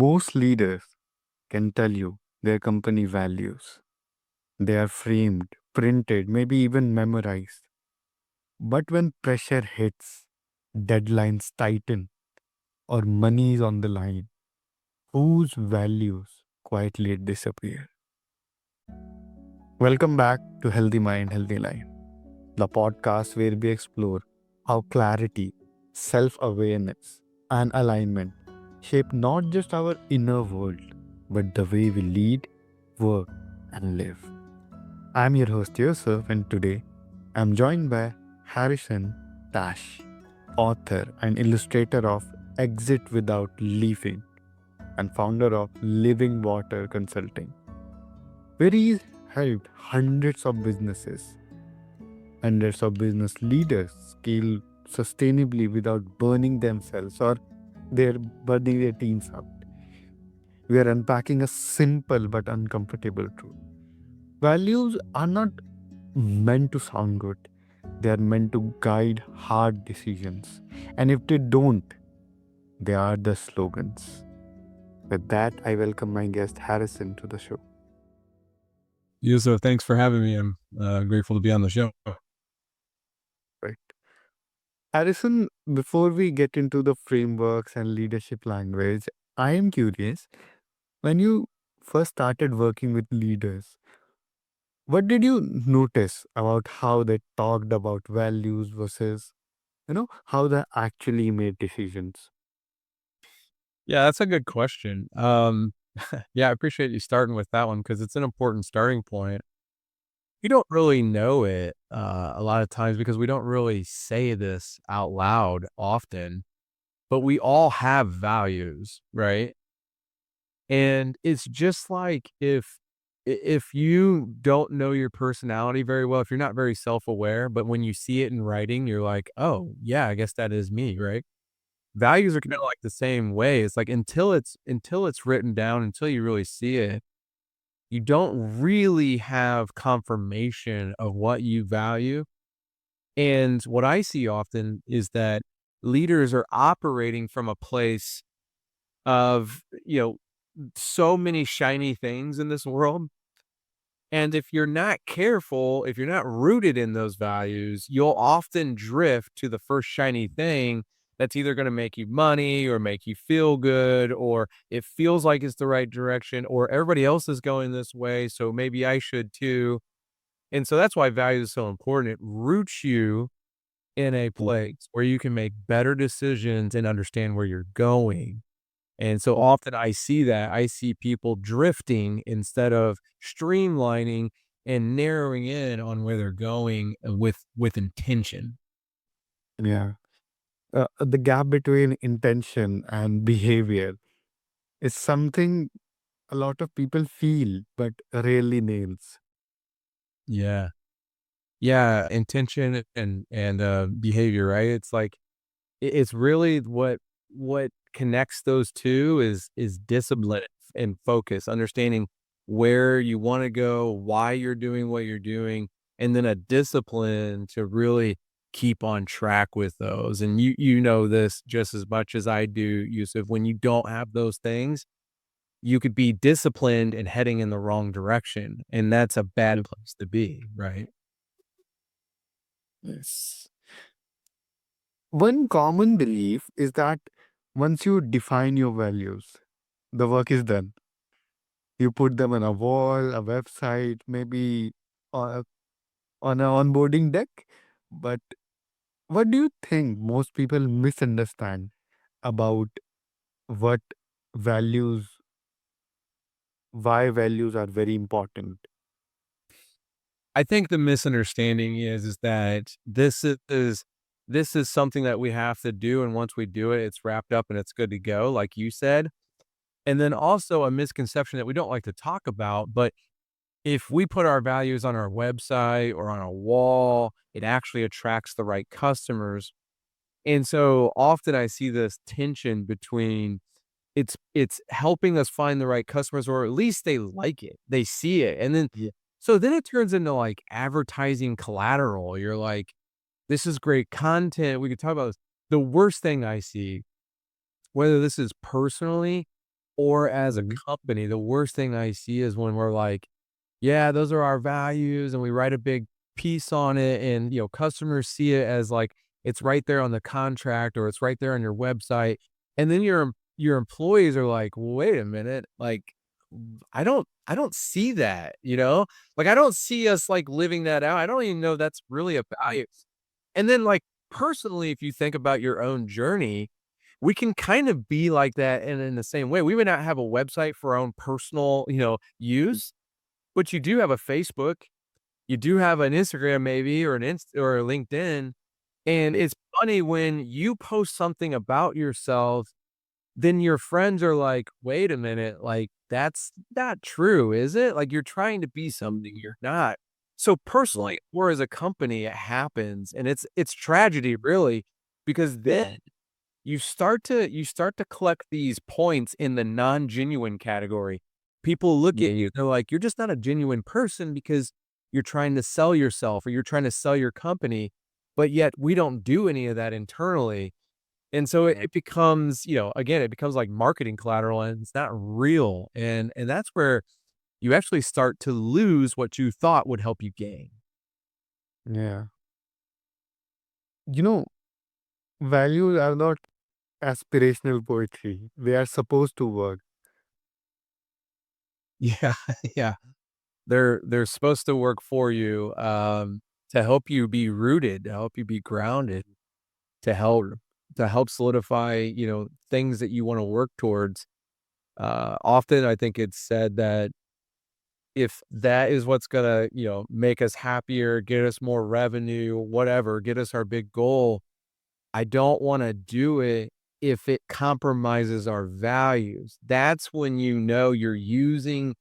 Most leaders can tell you their company values. They are framed, printed, maybe even memorized. But when pressure hits, deadlines tighten, or money is on the line, whose values quietly disappear? Welcome back to Healthy Mind, Healthy Life, the podcast where we explore how clarity, self awareness, and alignment shape not just our inner world, but the way we lead, work, and live. I'm your host Yusuf, and today I'm joined by Harrison Tash, author and illustrator of Exit Without Leaving and founder of Living Water Consulting, where he's helped hundreds of business leaders scale sustainably without burning themselves or burning their teams out. We are unpacking a simple but uncomfortable truth. Values are not meant to sound good. They are meant to guide hard decisions. And if they don't, they are the slogans. With that, I welcome my guest Harrison to the show. Yusuf, thanks for having me. I'm grateful to be on the show. Right. Harrison, before we get into the frameworks and leadership language, I am curious, when you first started working with leaders, what did you notice about how they talked about values versus, how they actually made decisions? Yeah, that's a good question. Yeah, I appreciate you starting with that one because it's an important starting point. You don't really know it a lot of times because we don't really say this out loud often, but we all have values, right? And it's just like if you don't know your personality very well, if you're not very self-aware, but when you see it in writing, you're like, "Oh, yeah, I guess that is me," right? Values are kinda like the same way. It's like until it's written down, until you really see it, you don't really have confirmation of what you value, and what I see often is that leaders are operating from a place of, so many shiny things in this world, and if you're not careful, if you're not rooted in those values, you'll often drift to the first shiny thing that's either going to make you money or make you feel good, or it feels like it's the right direction, or everybody else is going this way. So maybe I should too. And so that's why value is so important. It roots you in a place where you can make better decisions and understand where you're going. And so often I see that. I see people drifting instead of streamlining and narrowing in on where they're going with intention. Yeah. The gap between intention and behavior is something a lot of people feel but rarely nails. Yeah. Yeah, intention and behavior, right? It's like it's really what connects those two is discipline and focus, understanding where you want to go, why you're doing what you're doing, and then a discipline to really keep on track with those. And you know this just as much as I do, Yusuf. When you don't have those things, you could be disciplined and heading in the wrong direction, and that's a bad place to be, right? Yes. One common belief is that once you define your values, the work is done. You put them on a wall, a website, maybe on on an onboarding deck. But what do you think most people misunderstand about what values, why values are very important? I think the misunderstanding is that this is something that we have to do, and once we do it, it's wrapped up and it's good to go, like you said. And then also a misconception that we don't like to talk about, but if we put our values on our website or on a wall, it actually attracts the right customers. And so often I see this tension between it's helping us find the right customers, or at least they like it. They see it. And then Yeah. so then it turns into like advertising collateral. You're like, this is great content. We could talk about this. The worst thing I see, whether this is personally or as a Mhm. company, the worst thing I see is when we're like, yeah, those are our values, and we write a big piece on it, and, customers see it as, like, it's right there on the contract or it's right there on your website, and then your employees are like, "Wait a minute, like, I don't see that," you know? Like, I don't see us, like, living that out. I don't even know that's really a value. And then, like, personally, if you think about your own journey, we can kind of be like that in the same way. We may not have a website for our own personal, use, but you do have a Facebook, you do have an Instagram maybe or an or a LinkedIn, and it's funny when you post something about yourself, then your friends are like, "Wait a minute, like, that's not true, is it? Like, you're trying to be something you're not." So, personally or as a company, it happens, and it's tragedy, really, because then you start to collect these points in the non-genuine category. People look at you, they're like, "You're just not a genuine person because you're trying to sell yourself or you're trying to sell your company," but yet we don't do any of that internally. And so it becomes, again, it becomes like marketing collateral and it's not real. And that's where you actually start to lose what you thought would help you gain. Yeah. You know, values are not aspirational poetry. They are supposed to work. Yeah, yeah. They're supposed to work for you, to help you be rooted, to help you be grounded, to help solidify, things that you wanna work towards. Often I think it's said that if that is what's gonna, make us happier, get us more revenue, whatever, get us our big goal, I don't wanna do it if it compromises our values. That's when you know you're using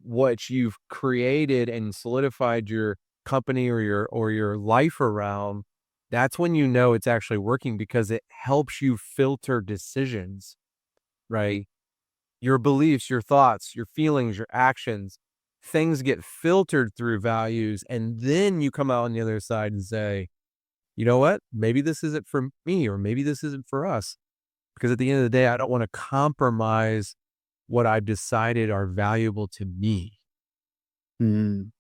what you've created and solidified your company or your life around. That's when you know it's actually working because it helps you filter decisions, right? Your beliefs, your thoughts, your feelings, your actions, things get filtered through values, and then you come out on the other side and say, "You know what? Maybe this isn't for me, or maybe this isn't for us." Because at the end of the day, I don't wanna compromise what I've decided are valuable to me. Hmm.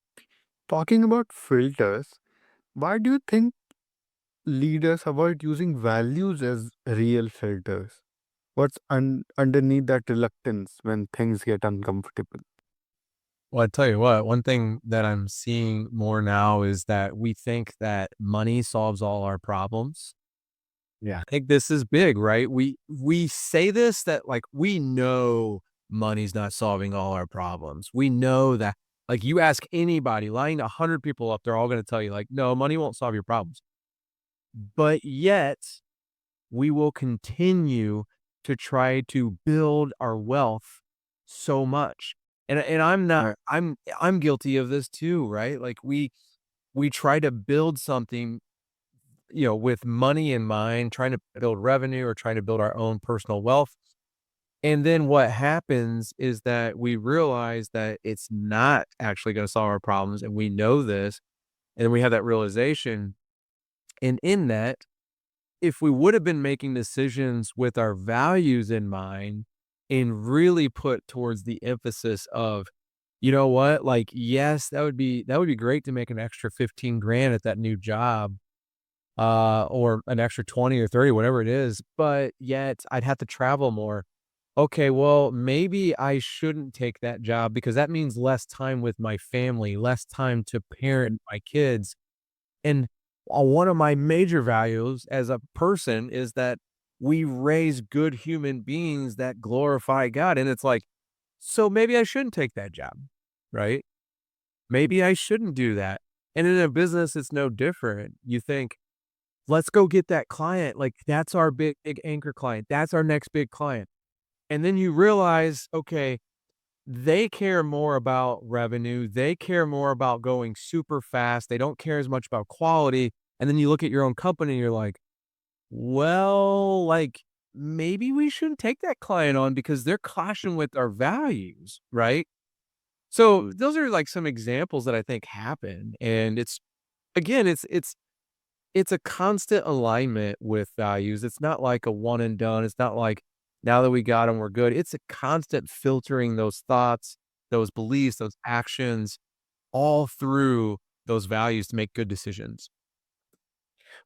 Talking about filters, why do you think leaders avoid using values as real filters? What's underneath that reluctance when things get uncomfortable? Well, I tell you what, one thing that I'm seeing more now is that we think that money solves all our problems. Yeah. I think this is big, right? We say this that like we know money's not solving all our problems. We know that like you ask anybody, line 100 people up, they're all going to tell you like, no, money won't solve your problems. But yet we will continue to try to build our wealth so much. And I'm not Right. I'm guilty of this too, right? Like we try to build something, with money in mind, trying to build revenue or trying to build our own personal wealth. And then what happens is that we realize that it's not actually going to solve our problems. And we know this. And then we have that realization. And in that, if we would have been making decisions with our values in mind and really put towards the emphasis of, you know what, like, yes, that would be great to make an extra 15 grand at that new job, or an extra 20 or 30, whatever it is, but yet I'd have to travel more. Okay, well, maybe I shouldn't take that job because that means less time with my family, less time to parent my kids. And one of my major values as a person is that we raise good human beings that glorify God. And it's like, so maybe I shouldn't take that job, right? Maybe I shouldn't do that. And in a business, it's no different. You think, let's go get that client. Like that's our big anchor client. That's our next big client. And then you realize, okay, they care more about revenue. They care more about going super fast. They don't care as much about quality. And then you look at your own company and you're like, well, like maybe we shouldn't take that client on because they're clashing with our values, right? So those are like some examples that I think happen. And it's again, it's a constant alignment with values. It's not like a one and done. It's not like Now that we got them, we're good. It's a constant filtering those thoughts, those beliefs, those actions, all through those values to make good decisions.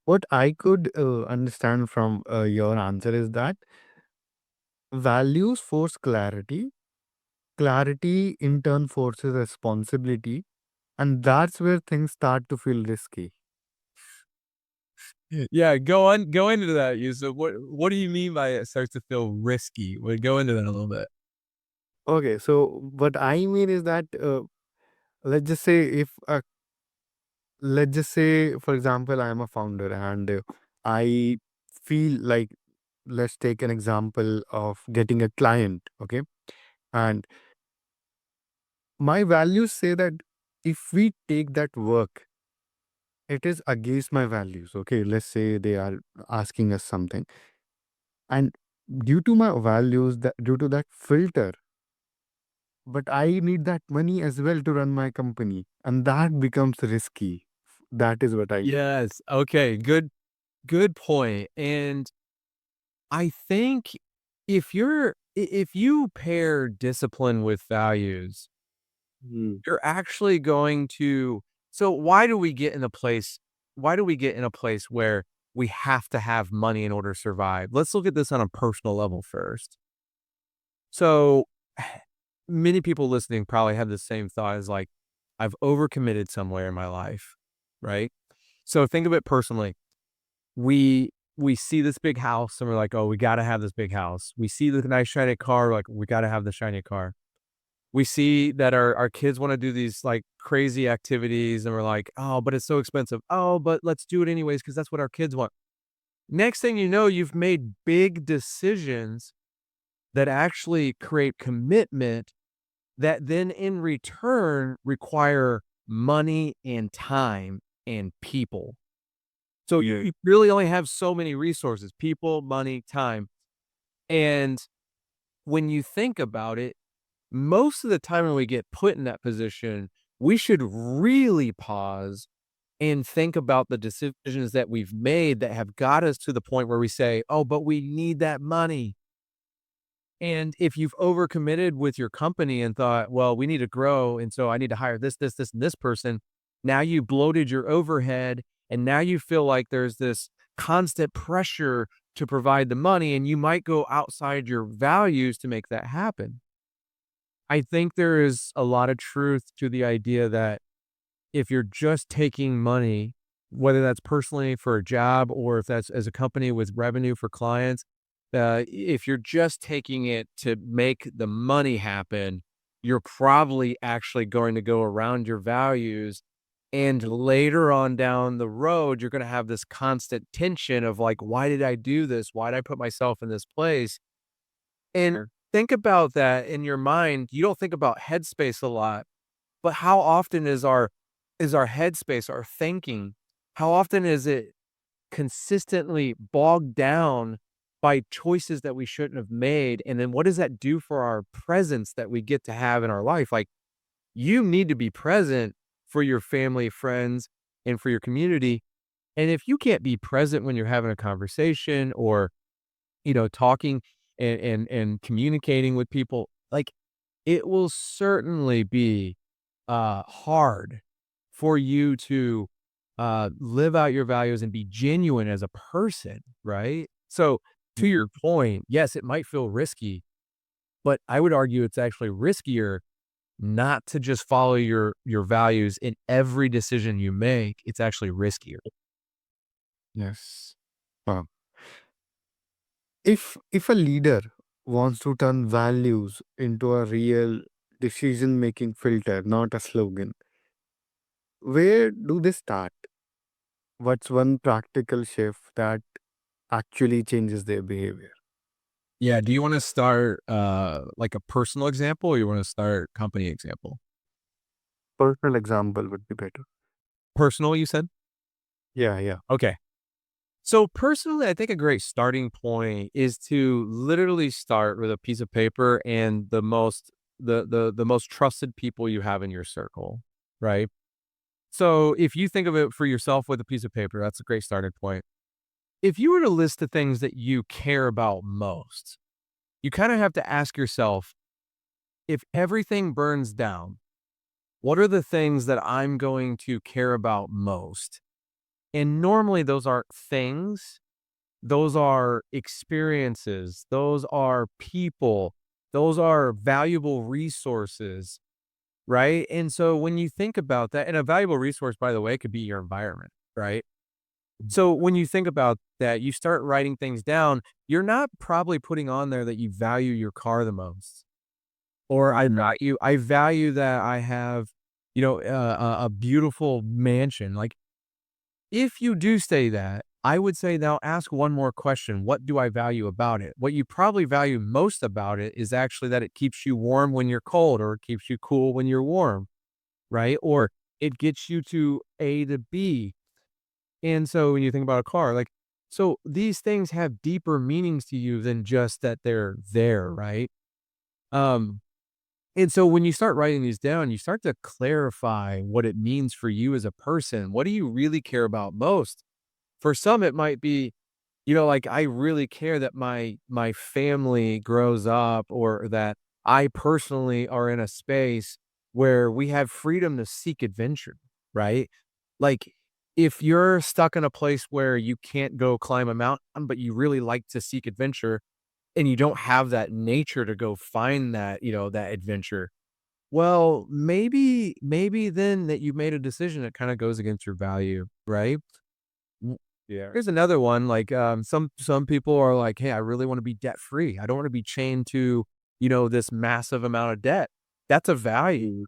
What I could understand from your answer is that values force clarity, clarity in turn forces responsibility, and that's where things start to feel risky. Yeah, go into that, Yusuf. What do you mean by it starts to feel risky? Well, go into that a little bit. Okay, so what I mean is that let's just say if let's just say for example I am a founder and I feel like, let's take an example of getting a client, okay, and my values say that if we take that work, it is against my values. Okay, let's say they are asking us something, and due to my values, that due to that filter, but I need that money as well to run my company, and that becomes risky. That is what I feel. Yes. Okay. Good point. And I think if you pair discipline with values, Hmm. you're actually going to so why do we get in a place where we have to have money in order to survive? Let's look at this on a personal level first. So many people listening probably have the same thought as like, I've overcommitted somewhere in my life, right? So think of it personally. We see this big house and we're like, oh, we got to have this big house. We see the nice shiny car, like we got to have the shiny car. We see that our kids want to do these like crazy activities and we're like, oh, but it's so expensive. Oh, but let's do it anyways because that's what our kids want. Next thing you know, you've made big decisions that actually create commitment that then in return require money and time and people. So Yeah. you really only have so many resources, people, money, time. And when you think about it, most of the time when we get put in that position, we should really pause and think about the decisions that we've made that have got us to the point where we say, oh, but we need that money. And if you've overcommitted with your company and thought, well, we need to grow. And so I need to hire this, and this person. Now you bloated your overhead. And now you feel like there's this constant pressure to provide the money. And you might go outside your values to make that happen. I think there is a lot of truth to the idea that if you're just taking money, whether that's personally for a job or if that's as a company with revenue for clients, if you're just taking it to make the money happen, you're probably actually going to go around your values. And later on down the road, you're going to have this constant tension of like, why did I do this? Why did I put myself in this place? And think about that in your mind. You don't think about headspace a lot, but how often is our headspace, our thinking, how often is it consistently bogged down by choices that we shouldn't have made? And then what does that do for our presence that we get to have in our life? Like, you need to be present for your family, friends, and for your community. And if you can't be present when you're having a conversation or, talking and communicating with people, like, it will certainly be hard for you to live out your values and be genuine as a person, right? So, to your point, yes, it might feel risky, but I would argue it's actually riskier not to just follow your values in every decision you make. It's actually riskier. Yes. Wow. If a leader wants to turn values into a real decision making filter, not a slogan, where do they start? What's one practical shift that actually changes their behavior? Yeah. Do you want to start like a personal example or you want to start company example? Personal example would be better. Personal, you said? Yeah, yeah. Okay. So personally, I think a great starting point is to literally start with a piece of paper and the most trusted people you have in your circle, right? So if you think of it for yourself with a piece of paper, that's a great starting point. If you were to list the things that you care about most, you kind of have to ask yourself, if everything burns down, what are the things that I'm going to care about most? And normally those aren't things, those are experiences, those are people, those are valuable resources, right? And so when you think about that, and a valuable resource, by the way, could be your environment, right? So when you think about that, you start writing things down, you're not probably putting on there that you value your car the most, or I value that I have, a beautiful mansion. Like, if you do say that, I would say now ask one more question. What do I value about it? What you probably value most about it is actually that it keeps you warm when you're cold, or it keeps you cool when you're warm, right? Or it gets you to A to B. And so when you think about a car, like, so these things have deeper meanings to you than just that they're there, right? Um, and so when you start writing these down, you start to clarify what it means for you as a person. What do you really care about most? For some, it might be, like, I really care that my family grows up, or that I personally are in a space where we have freedom to seek adventure, right? Like, if you're stuck in a place where you can't go climb a mountain, but you really like to seek adventure, and you don't have that nature to go find that, that adventure, well, maybe then that you made a decision that kinda goes against your value, right? Yeah. Here's another one, like, some people are like, "Hey, I really wanna be debt free. I don't wanna be chained to, this massive amount of debt." That's a value. Mm.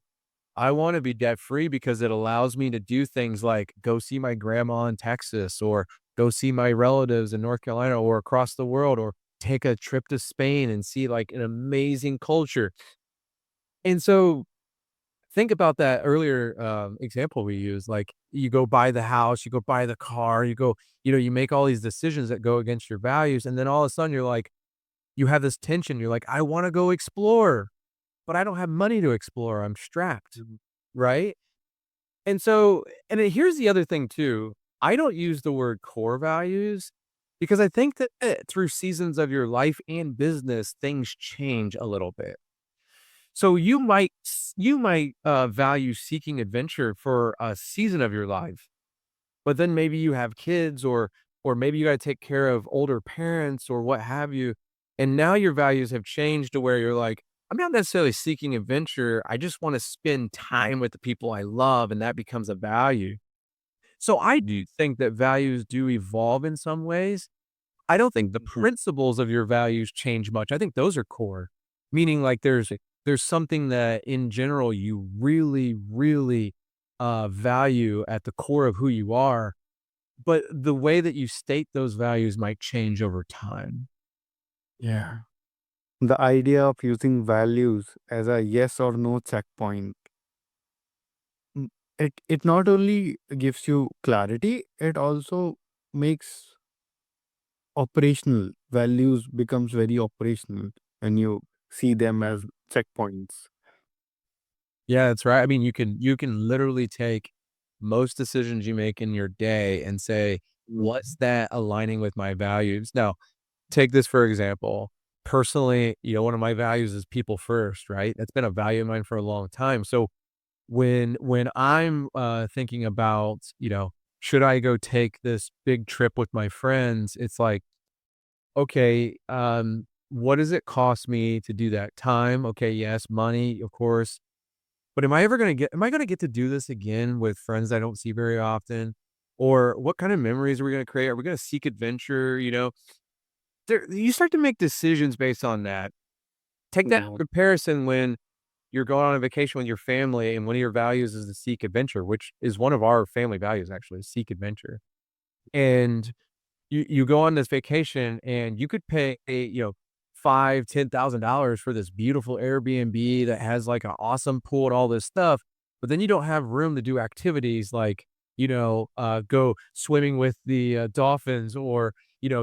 I wanna be debt free because it allows me to do things like go see my grandma in Texas, or go see my relatives in North Carolina, or across the world, or take a trip to Spain and see, like, an amazing culture. And so think about that earlier, example we used, like, you go buy the house, you go buy the car, you make all these decisions that go against your values, and then all of a sudden you're like, you have this tension, you're like, "I wanna go explore, but I don't have money to explore, I'm strapped." Mhm. Right? And so, and then here's the other thing too, I don't use the word core values, because I think that, through seasons of your life and business, things change a little bit. So you might value seeking adventure for a season of your life, but then maybe you have kids, or maybe you gotta take care of older parents or what have you, and now your values have changed to where you're like, "I'm not necessarily seeking adventure, I just wanna spend time with the people I love," and that becomes a value. So I do think that values do evolve in some ways. I don't think the Mhm. principles of your values change much. I think those are core, meaning like there's something that in general you really, really value at the core of who you are, but the way that you state those values might change over time. Yeah. The idea of using values as a yes or no checkpoint, mm, it not only gives you clarity, it also makes operational. Values becomes very operational when you see them as checkpoints. Yeah, that's right. I mean, you can literally take most decisions you make in your day and say, Mm. what's that aligning with my values? Now, take this for example. Personally, one of my values is people first, right? That's been a value of mine for a long time. So when I'm thinking about, should I go take this big trip with my friends? It's like, okay, what does it cost me to do that? Time, okay, yes, money, of course. But am I gonna get to do this again with friends I don't see very often? Or what kind of memories are we gonna create? Are we gonna seek adventure? You start to make decisions based on that. Take that Yeah. comparison when you're going on a vacation with your family and one of your values is to seek adventure, which is one of our family values actually, is seek adventure. And you go on this vacation and you could pay, $5,000, $10,000 for this beautiful Airbnb that has like an awesome pool and all this stuff, but then you don't have room to do activities like, go swimming with the dolphins, or,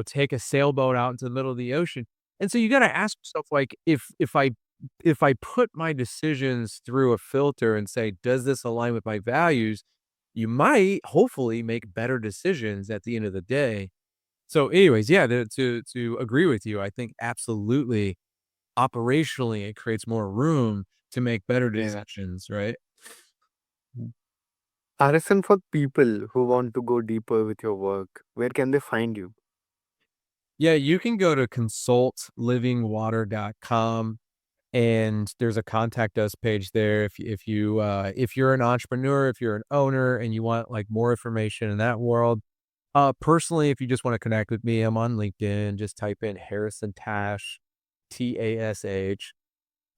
take a sailboat out into the middle of the ocean. And so you got to ask yourself, like, if I put my decisions through a filter and say, does this align with my values? You might hopefully make better decisions at the end of the day. So anyways, yeah, to agree with you, I think absolutely, operationally, it creates more room to make better Yeah. decisions, right? Harrison, for people who want to go deeper with your work, where can they find you? Yeah, you can go to consultlivingwater.com and there's a contact us page there if you're an entrepreneur, if you're an owner and you want like more information in that world. Personally, if you just want to connect with me, I'm on LinkedIn. Just type in Harrison Tash, Tash.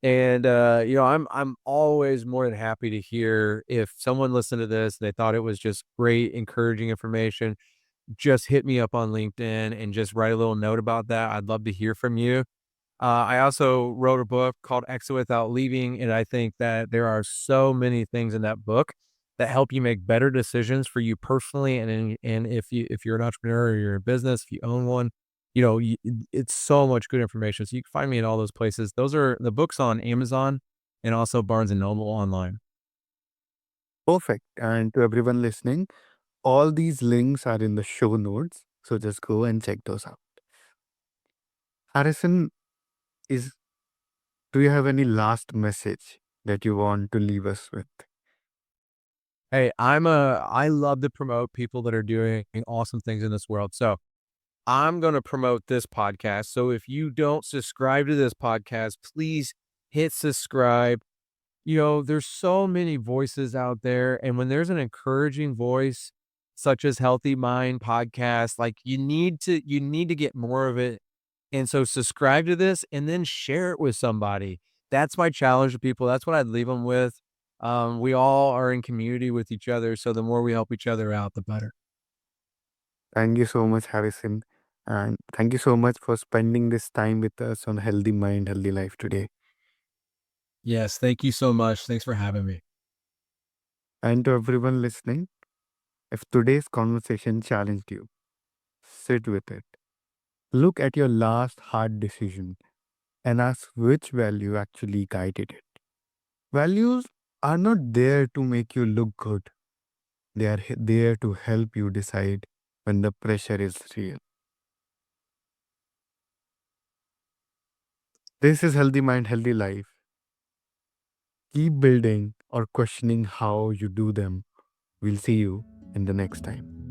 And I'm always more than happy to hear if someone listened to this and they thought it was just great, encouraging information. Just hit me up on LinkedIn and just write a little note about that. I'd love to hear from you. I also wrote a book called Exit Without Leaving, and I think that there are so many things in that book that help you make better decisions for you personally, and if you're an entrepreneur or you're in business, if you own one, it's so much good information. So you can find me in all those places. Those are the books on Amazon and also Barnes and Noble online. Perfect. And to everyone listening, all these links are in the show notes. So just go and check those out. Harrison, is do you have any last message that you want to leave us with? Hey, I love to promote people that are doing awesome things in this world. So I'm going to promote this podcast. So if you don't subscribe to this podcast, please hit subscribe. There's so many voices out there. And when there's an encouraging voice, such as Healthy Mind podcast, like you need to get more of it. And so subscribe to this and then share it with somebody. That's my challenge to people. That's what I'd leave them with. We all are in community with each other. So the more we help each other out, the better. Thank you so much, Harrison. And thank you so much for spending this time with us on Healthy Mind, Healthy Life today. Yes. Thank you so much. Thanks for having me. And to everyone listening, if today's conversation challenged you, sit with it. Look at your last hard decision and ask which value actually guided it. Values are not there to make you look good, they are there to help you decide when the pressure is real. This is Healthy Mind, Healthy Life. Keep building or questioning how you do them. We'll see you in the next time.